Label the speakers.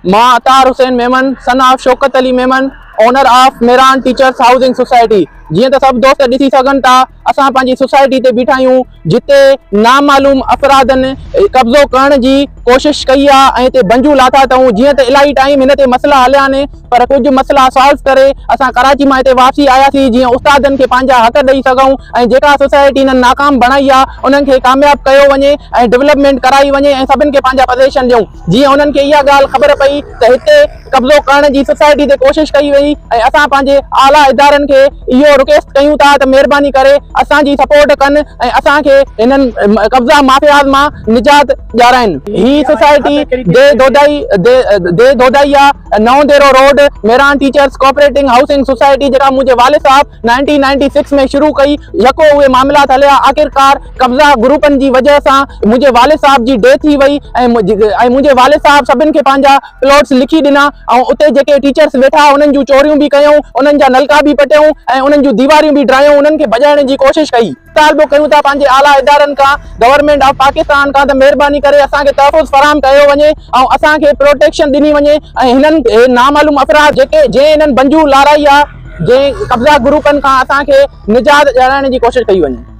Speaker 1: मां Attar Hussain Memon, son of Shaukat Ali Memon, owner of Mehran teachers housing society. जीअं त सभु दोस्त ॾिसी सघनि था, असां पंहिंजी सोसाइटी ते बीठा आहियूं जिते नामालूम अफ़रादनि कब्ज़ो करण जी कोशिश कई आहे ऐं हिते बंजू लाथा अथऊं। जीअं त इलाही टाइम हिन ते मसइला हलिया आहिनि, पर कुझु मसइला सॉल्व करे असां कराची मां हिते वापसी आयासीं, जीअं उस्तादनि खे पंहिंजा हक़ ॾेई सघूं ऐं जेका सोसाइटी हिननि नाकाम बणाई आहे उन्हनि खे कामयाब कयो वञे ऐं डेवलपमेंट कराई वञे ऐं सभिनि खे पंहिंजा पोज़ीशन ॾियूं। जीअं उन्हनि खे इहा ॻाल्हि ख़बर पई त हिते कब्ज़ो करण जी सोसाइटी ते कोशिश कई वई ऐं असां पंहिंजे आला इदारनि खे इहो रिक्वेस्ट कयूं था त महिरबानी करे असांजी सपोर्ट कनि ऐं असांखे हिननि कब्ज़ा माफ़ियाज़ मां निजात ॾियाराइनि। ही सोसाइटी दे Dodaiya Navandero road Mehran teachers cooperative housing society जेका मुंहिंजे वालिद साहब 1996 में शुरू कई, यको उहे मामलात हलिया, आख़िरकार कब्ज़ा ग्रुपनि जी वजह सां मुंहिंजे वालिद साहब जी डेथ थी वई ऐं मुंहिंजे वालिद साहब सभिनि खे पंहिंजा प्लॉट्स लिखी ॾिना ऐं उते जेके टीचर्स वेठा उन्हनि जूं चोरियूं बि कयूं, उन्हनि जा नलका बि पटियूं ऐं उन्हनि जूं दीवारियूं बि ड्रायूं, उन्हनि खे भॼाइण जी कोशिश कई। तालबो कयूं था पंहिंजे आला इदारनि खां, गवर्नमेंट ऑफ पाकिस्तान खां, त महिरबानी करे असांखे तहफ़ुज़ फराहम कयो वञे ऐं असांखे प्रोटेक्शन ॾिनी वञे ऐं हिननि नामालूम अफ़राद जंहिं हिननि बंजू लाराई आहे, जंहिं कब्ज़ा ग्रुपनि खां असांखे निजात ॾियाराइण जी कोशिश कई वञे।